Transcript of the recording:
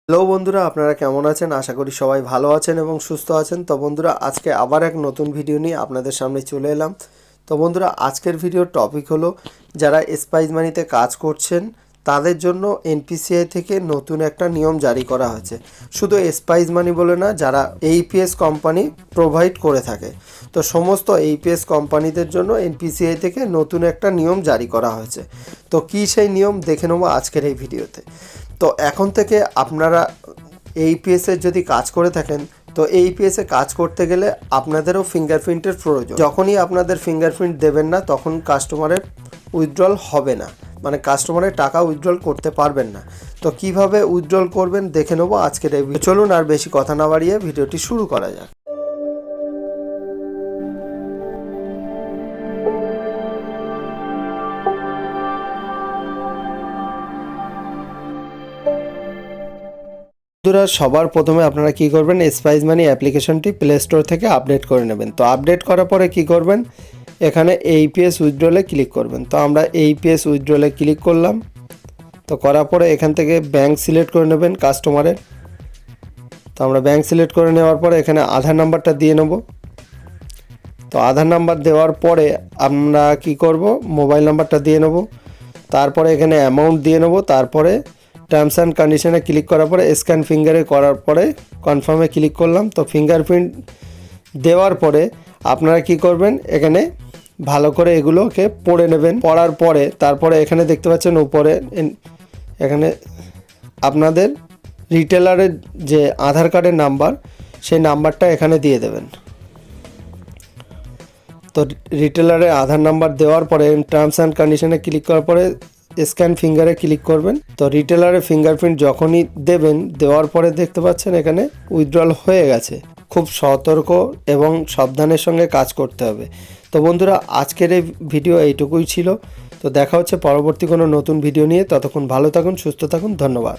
Hello বন্ধুরা, আপনারা কেমন আছেন? আশা করি সবাই ভালো আছেন এবং সুস্থ আছেন। তো বন্ধুরা, আজকে আবার এক নতুন ভিডিও নিয়ে আপনাদের সামনে চলে এলাম। তো বন্ধুরা, আজকের ভিডিওর টপিক হলো যারা স্পাইস মানিতে কাজ করছেন তাদের জন্য এনপিসিআই থেকে নতুন একটা নিয়ম জারি করা হয়েছে। শুধু স্পাইস মানি বলে না, যারা এইপিএস কোম্পানি প্রোভাইড করে থাকে, তো সমস্ত এইপিএস কোম্পানিদের জন্য এনপিসিআই থেকে নতুন একটা নিয়ম জারি করা হয়েছে। তো কী সেই নিয়ম দেখে নেবো আজকের এই ভিডিওতে। তো এখন থেকে আপনারা এইপিএসের যদি কাজ করে থাকেন, তো এইপিএসে কাজ করতে গেলে আপনাদেরও ফিঙ্গারপ্রিন্টের প্রয়োজন। যখনই আপনাদের ফিঙ্গারপ্রিন্ট দেবেন না, তখন কাস্টমারের উইথড্রল হবে না, মানে কাস্টমারের টাকা উইথড্রল করতে পারবেন না। তো কিভাবে উইথড্রল করবেন দেখে নেবো আজকের এই ভিডিও। চলুন আর বেশি কথা না বাড়িয়ে ভিডিওটি শুরু করা যাক। বন্ধুরা, সবার প্রথমে আপনারা কি করবেন, স্পাইস মানি অ্যাপ্লিকেশনটি প্লে স্টোর থেকে আপডেট করে নেবেন। তো আপডেট করার পরে কি করবেন, এখানে এইপিএস উইথড্রলে ক্লিক করবেন। তো আমরা এইপিএস উইথড্রলে ক্লিক করলাম। তো করার পরে এখান থেকে ব্যাংক সিলেক্ট করে নেবেন কাস্টমারের। তো আমরা ব্যাংক সিলেক্ট করে নেওয়ার পরে এখানে আধার নাম্বারটা দিয়ে নেব। তো আধার নাম্বার দেওয়ার পরে আমরা কি করব, মোবাইল নাম্বারটা দিয়ে নেব। তারপরে এখানে অ্যামাউন্ট দিয়ে নেব। তারপরে টার্মস অ্যান্ড কন্ডিশনে ক্লিক করার পরে স্ক্যান ফিঙ্গারে করার পরে কনফার্মে ক্লিক করলাম। তো ফিঙ্গারপ্রিন্ট দেওয়ার পরে আপনারা কি করবেন, এখানে ভালো করে এগুলোকে পড়ে নেবেন। পড়ার পরে তারপরে এখানে দেখতে পাচ্ছেন উপরে এখানে আপনাদের রিটেলারের যে আধার কার্ডের নাম্বার, সেই নাম্বারটা এখানে দিয়ে দেবেন। তো রিটেলারের আধার নাম্বার দেওয়ার পরে টার্মস অ্যান্ড কন্ডিশনে ক্লিক করার পরে স্ক্যান ফিঙ্গারে ক্লিক করবেন। তো রিটেলারের ফিঙ্গারপ্রিন্ট যখনই দেবেন, দেওয়ার পরে দেখতে পাচ্ছেন এখানে উইথড্রল হয়ে গেছে। খুব সতর্ক এবং সাবধানের সঙ্গে কাজ করতে হবে। তো বন্ধুরা, আজকের এই ভিডিও এইটুকুই ছিল। তো দেখা হচ্ছে পরবর্তী কোনো নতুন ভিডিও নিয়ে। ততক্ষণ ভালো থাকুন, সুস্থ থাকুন, ধন্যবাদ।